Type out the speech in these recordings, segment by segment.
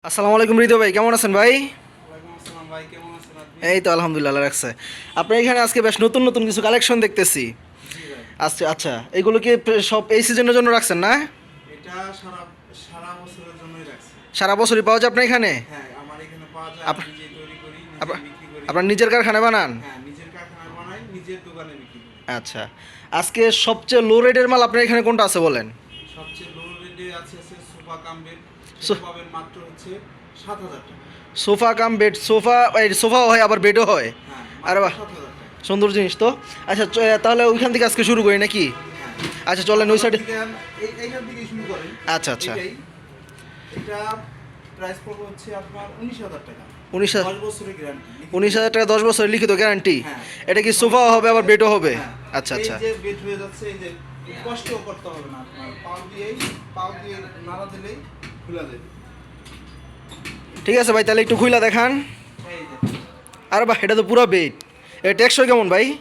আসসালামু আলাইকুম হৃদয় ভাই, কেমন আছেন ভাই? ওয়ালাইকুম আসসালাম ভাই, কেমন আছেন আপনি? এই তো আলহামদুলিল্লাহ, আল্লাহ রাখছে। আপনার এখানে আজকে বেশ নতুন নতুন কিছু কালেকশন দেখতেছি। জি ভাই। আচ্ছা আচ্ছা, এগুলো কি সব এই সিজনের জন্য রাখছেন না? এটা সারা সারা বছরের জন্যই রাখছি। সারা বছরই পাওয়া যায় আপনার এখানে? হ্যাঁ, আমার এখানে পাওয়া যায়, আপ- আমি নিজে তৈরি করি, নিজে আপ- বিক্রি করি। আপনার নিজের কারখানায় বানান? হ্যাঁ, নিজের কারখানায় বানাই, নিজের দোকানে বিক্রি করি। আচ্ছা, আজকে সবচেয়ে লো রেটের মাল আপনার এখানে কোনটা আছে বলেন? সবচেয়ে লো রেটে আছে সোফা কাম বেড। সো- পাবেন মাত্র হচ্ছে 7,000 টাকা। সোফা কাম বেড, সোফা এই সোফাও হয় আবার বেডও হয়। হ্যাঁ, আরে মাত্র বাহ, 7,000 টাকা। সুন্দর জিনিস তো। আচ্ছা তাহলে ওইখান থেকে আজকে শুরু করি নাকি? হ্যাঁ। আচ্ছা চলেন ওই সাইডে। এইখান থেকে শুরু করেন। আচ্ছা আচ্ছা। এটাই। এটা প্রাইস পড়বে হচ্ছে আপনার 19,000 টাকা। 19,000 10 বছরের গ্যারান্টি। 19,000 টাকা, 10 বছরের লিখিত গ্যারান্টি। হ্যাঁ। এটা কি সোফাও হবে আবার বেডও হবে? হ্যাঁ। আচ্ছা আচ্ছা। এই যে বেড হয়ে যাচ্ছে, এই যে কষ্টও করতে হবে না আপনার, পাও দিয়ে নাড়া দিলেই খুলে যাবে। ঠিক আছে ভাই, তাহলে একটু খুইলা দেখান। এই যে আরে বাহ, এটা তো পুরো বেড। এটা টেকসই কেমন ভাই?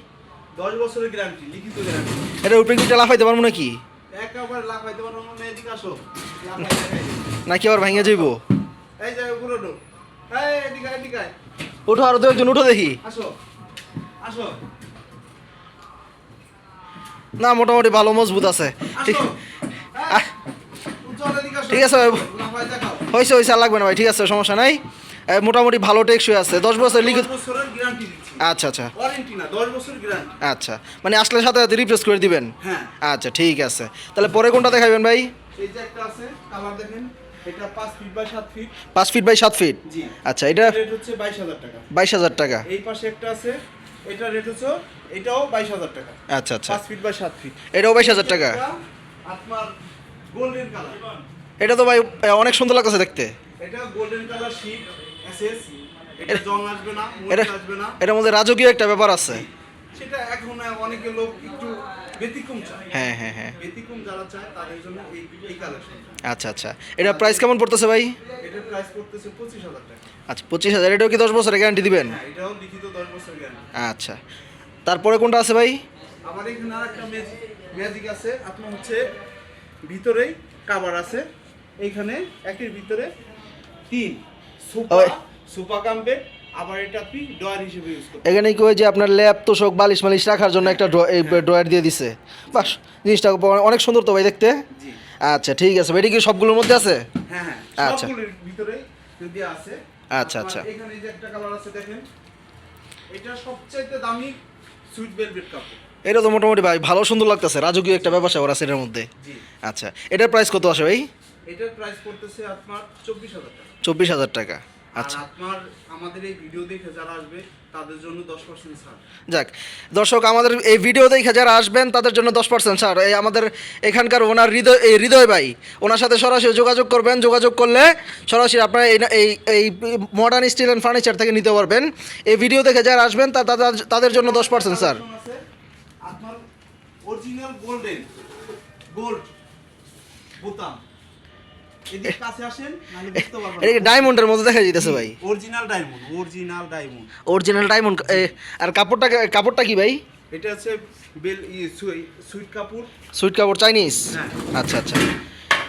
10 বছরের গ্যারান্টি, লিখিত গ্যারান্টি। এটার উপরে কি লাফাইতে পারবো নাকি? একেবারে লাফাইতে পারবো না, এদিকে আসো। লাফাই দেখাই দিই। নাকি আবার ভেঙে যাইবো? এই যে উপরে উঠো। এই এদিকে এদিকে আয়। ওঠো, আরো দু একজন উঠো দেখি। আসো আসো না, মোটামুটি ভালো মজবুত আছে। ঠিক আসো। আহ, উজ্জ্বল এদিকে আসো। ঠিক আছে ভাই। লাফাই দেখাও। হয়েছে হয়েছে, আর লাগবে না ভাই, ঠিক আছে, সমস্যা নাই। মোটামুটি ভালো টেকসই আছে, 10 বছর লিখিত। 10 বছরের গ্যারান্টি দিচ্ছি। আচ্ছা আচ্ছা ওয়ারেন্টি না, 10 বছরের গ্যারান্টি। আচ্ছা, মানে আসলে সাথে সাথে রিপ্লেস করে দিবেন? হ্যাঁ। আচ্ছা ঠিক আছে, তাহলে পরে কোনটা দেখাবেন ভাই? এই যে একটা আছে, কালার দেখেন। এটা 5 feet by 7 feet. 5 feet by 7 feet. জি। আচ্ছা, এটা রেট হচ্ছে 22,000 টাকা। 22,000 টাকা। এই পাশে একটা আছে, এটা রেট হচ্ছে, এটাও 22,000 টাকা। আচ্ছা আচ্ছা, 5 ফিট বাই 7 ফিট। এটাও 22,000 টাকা। এটা আপনার গোল্ডেন কালার। এটা তো ভাই অনেক সুন্দর লাগতেছে দেখতে। এটা গোল্ডেন কালার শীট এসএস। এটা জং আসবে না, এটা মরিচা আসবে না। এটার মধ্যে রাজকীয় একটা ব্যাপার আছে। সেটা এখন অনেকে লোক একটু ব্যতিক্রম চায়। হ্যাঁ হ্যাঁ হ্যাঁ। ব্যতিক্রম যারা চায় তাদের জন্য এই কালেকশন। আচ্ছা আচ্ছা, এটা প্রাইস কেমন পড়তেছে ভাই? এটার প্রাইস করতেছে 25,000 টাকা। আচ্ছা 25,000। এটাও কি 10 বছরের গ্যারান্টি দিবেন? হ্যাঁ, এটাও লিখিত 10 বছর গ্যারান্টি। আচ্ছা, তারপরে কোনটা আছে ভাই? আমার এখানে আরেকটা ম্যাজিক আছে, আপনার হচ্ছে ভিতরেই কাভার আছে। এইখানে একের ভিতরে 3 সোফা, ওই। সোফা কাম বেড, আবার এটা আপনি ডয়ার হিসেবে ইউজ করতে। এখানে কি ওই যে আপনার ল্যাপ তোষক বালিশ মালিশ রাখার জন্য একটা ড্রয়ার দিয়ে দিছে? বাস, জিনিসটা অনেক সুন্দর তো ভাই দেখতে। জি। আচ্ছা ঠিক আছে ভাই, এটা কি সবগুলোর মধ্যে আছে? হ্যাঁ হ্যাঁ, আচ্ছা। সবগুলোর ভিতরেই যদি আছে। আচ্ছা, আপনার আচ্ছা। এখানে যে একটা কালার আছে দেখেন, এটা সবচাইতে দামি সুইট ভেলভেট কাপড়। এটা তো মোটামুটি ভাই ভালো সুন্দর লাগতেছে, রাজকীয় একটা ব্যাপার স্যাপার আছে এটার মধ্যে। জি। আচ্ছা, এটার প্রাইস কত আসে ভাই? এটার প্রাইস পড়তেছে আপনার 24,000 টাকা। 24,000 টাকা। আর আচ্ছা আপনার আমাদের এই ভিডিও দেখে যারা আসবে তাদের জন্য 10% ছাড়। যাক, দর্শক আমাদের এই ভিডিও দেখে যারা আসবেন তাদের জন্য 10% ছাড়। এই আমাদের এখানকার ওনার হৃদয় ভাই, ওনার সাথে সরাসরি যোগাযোগ করবেন। যোগাযোগ করলে সরাসরি আপনারা এই এই মডার্ন স্টিল অ্যান্ড ফার্নিচার থেকে নিতে পারবেন। এই ভিডিও দেখে যারা আসবেন তাদের জন্য 10% ছাড়। কালেকশন আছে আপনার অরিজিনাল গোল্ড বোতাম। এদিকে কাছে আসেন, নাহলে বুঝতে পারবেন এটা কি ডায়মন্ডের মধ্যে দেখা যাইতেছে ভাই? Original diamond, original diamond. Original diamond. আর কাপড়টা কি ভাই? এটা হচ্ছে সুইট কাপড়। সুইট কাপড় চাইনিজ? হ্যাঁ। আচ্ছা আচ্ছা,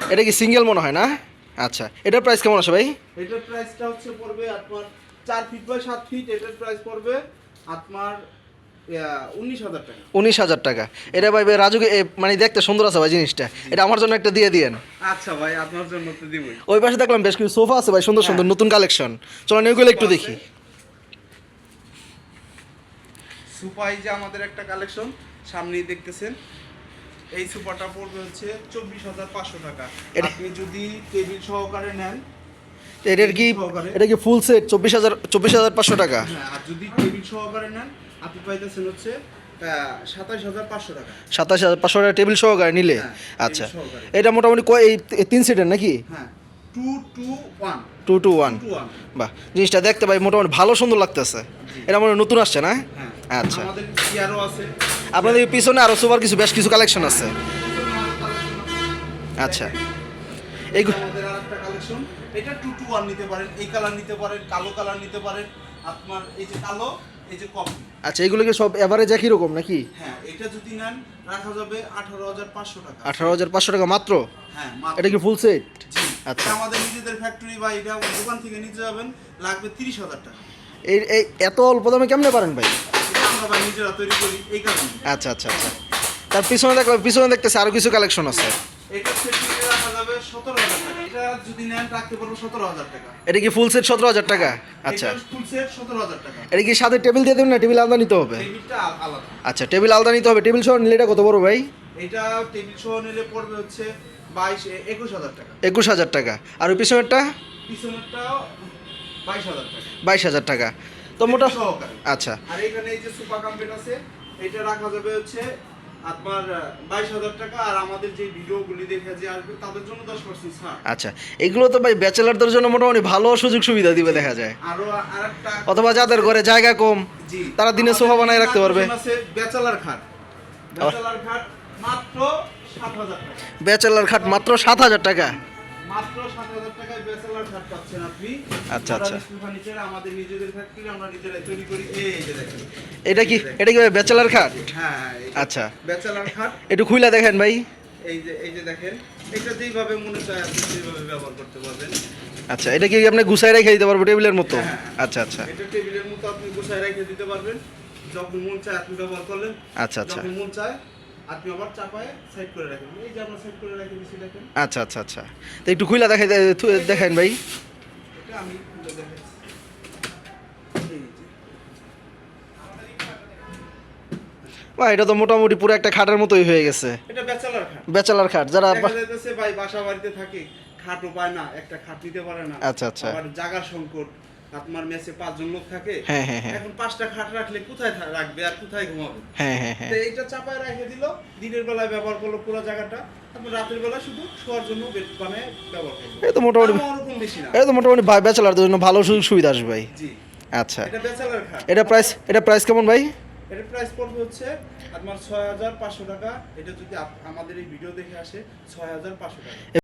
এটা কি সিঙ্গেল মনে হয় না? আচ্ছা, এটার প্রাইস কেমন আসে ভাই? এটার প্রাইসটা হচ্ছে পড়বে আপনার 4 ফিট বাই 7 ফিট। এটার প্রাইস পড়বে আপনার 19,000 টাকা। 19,000 টাকা। এটা ভাই রাজুকে মানে দেখতে সুন্দর আছে ভাই জিনিসটা। এটা আমার জন্য একটা দিয়ে দিয়েন। আচ্ছা ভাই, আপনার জন্য তো দিবই। ওই পাশে দেখলাম বেশ কিছু সোফা আছে ভাই, সুন্দর সুন্দর নতুন কালেকশন। চলেন ওইগুলো একটু দেখি। সুপাই যে আমাদের একটা কালেকশন সামনেই দেখতেছেন, এই সুপারটা পড়বে হচ্ছে 24,500 টাকা। এটা- আপনি যদি টেবিল সহকারে নেন, এটা কি ফুল সেট 24,500 টাকা? হ্যাঁ, আর যদি টেবিল সহকারে নেন আপনি পাইতেছেন হচ্ছে 27,500 টাকা। 27,500 টাকা টেবিল সহকারে নিলে? হ্যাঁ, আচ্ছা, টেবিল সহকারে। এটা মোটামুটি এই 3 সিটের নাকি? হ্যাঁ, 2 to 1। 2 to 1। 2 to 1। বাহ, জিনিসটা দেখতে ভাই মোটামুটি ভালো সুন্দর লাগতেছে। জি। এটা মনে হয় নতুন আসছে না? হ্যাঁ, আচ্ছা, আমাদের চেয়ারও আছে। আপনাদের পিছনে আরো সোফার বেশ কিছু কালেকশন আছে। আচ্ছা, এইগুলো আমাদের আরেকটা কালেকশন। এটা 2 to 1 নিতে পারেন, এই কালার নিতে পারেন, কালো কালার নিতে পারেন। আপনার এই যে কালো, এই যে কফি। আচ্ছা, এগুলো কি সব এভারেজ একই রকম নাকি? হ্যাঁ, এটা যদি নেন রাখা যাবে 18,500 টাকা। 18,500 টাকা মাত্র? হ্যাঁ, মাত্র। এটা কি ফুল সেট? জি। আচ্ছা। এটা আমাদের নিজেদের ফ্যাক্টরি বা এটা দোকান থেকে নিতে যাবেন লাগবে 30,000 টাকা। এই এত অল্প দামে কেমনে পারেন ভাই? এটা আমরা ভাই নিজেরা তৈরি করি এই কারণে। আচ্ছা আচ্ছা আচ্ছা। তার পিছনে দেখতেছে আরো কিছু কালেকশন আছে। এটা সেট কিনে রাখা যাবে 17,000 টাকা। এটা যদি নেন রাখতে পারবো 17,000 টাকা। এটা কি ফুল সেট 17,000 টাকা? আচ্ছা। এটা ফুল সেট 17,000 টাকা। এটা কি সাথে টেবিল দিয়ে দেবেন না টেবিল আলাদা নিতে হবে? টেবিলটা আলাদা। আচ্ছা, টেবিল আলাদা নিতে হবে। টেবিল সহ নিলে এটা কত বড় ভাই? এটা টেবিল সহ নিলে পড়বে হচ্ছে 21,000 টাকা। 21,000 টাকা। আর ওই পিছনেরটা? পিছনেরটাও 22,000 টাকা। 22,000 টাকা। তো মোটা টেবিল সহকারে। আচ্ছা আর এখানে এই যে সুপার কাম্পেট আছে, এটা রাখা যাবে হচ্ছে আপনার 22,000 টাকা। আর আমাদের যে ভিডিওগুলি দেখে যে আসবে তাদের জন্য 10% ছাড়। আচ্ছা, এগুলো তো ভাই ব্যাচেলারদের জন্য মোটামুটি ভালো সুযোগ সুবিধা দিবে দেখা যায়। আরো আরেকটা অথবা যাদের ঘরে জায়গা কম জি তারা দিনে সোফা বানায় রাখতে পারবে। আছে ব্যাচেলার খাট। ব্যাচেলার খাট মাত্র 7,000 টাকা। ব্যাচেলার খাট মাত্র 7,000 টাকা। মাত্র 7,000 টাকায় ব্যাচেলার খাট পাচ্ছেন আপনি। আচ্ছা, আচ্ছা। ফার্নিচার আমাদের নিজেদের ফ্যাক্টরি, আমরা নিজেরাই তৈরি করি। এই যে দেখেন, এটা কি ব্যাচেলার খাট? হ্যাঁ আচ্ছা, ব্যাচেলার খাট। একটু খুইলা দেখেন ভাই। এই যে দেখেন, এটা যেইভাবে মনে চায় আপনি সেইভাবে ব্যবহার করতে পারবেন। আচ্ছা, এটা কি আপনি গুছাই রেখে দিতে পারবো টেবিলের মতো? হ্যাঁ। আচ্ছা আচ্ছা এটা টেবিলের মতো আপনি গোছায় রেখে দিতে পারবেন। যখন মন চায় আপনি ব্যবহার করলেন। আচ্ছা আচ্ছা যখন মন চায় আপনি আবার চাপায় সাইড করে রাখেন। এই যে আমরা সাইড করে রেখে দিচ্ছি দেখেন। আচ্ছা আচ্ছা আচ্ছা। তো একটু খুইলা দেখেন ভাই। এটা আমি খুলে দেখাচ্ছি। এই যে ভাই এটা তো মোটামুটি পুরো একটা খাটের মতোই হয়ে গেছে। এটা ব্যাচেলার খাট। ব্যাচেলার খাট যারা দেখা যাইতেছে ভাই বাসা বাড়িতে থাকে, খাটও পায় না, একটা খাট নিতে পারে না। আচ্ছা, আচ্ছা। আবার জায়গার সংকট, আপনার মেসে 5 জন লোক থাকে। হ্যাঁ, হ্যাঁ, হ্যাঁ। এখন 5টা খাট রাখলে কোথায় রাখবে আর কোথায় ঘুমাবে? হ্যাঁ হ্যাঁ হ্যাঁ। তো এইটা চাপায় রেখে দিল, দিনের বেলায় ব্যবহার করলো পুরো জায়গাটা, তারপর রাতের বেলা শুধু শোয়ার জন্য বেড বানায় ব্যবহার করলো। এই তো মোটামুটি ওরকম বেশি না। এটা তো মোটামুটি ভাই ব্যাচেলারদের জন্য ভালো সুযোগ সুবিধা আসবে ভাই। জি, আচ্ছা, এটা ব্যাচেলার খাট। এটা প্রাইস কেমন ভাই? এটার প্রাইস পড়বে হচ্ছে আপনার 6,500 টাকা। এটা যদি আমাদের এই ভিডিও দেখে আসে 6,500 টাকা।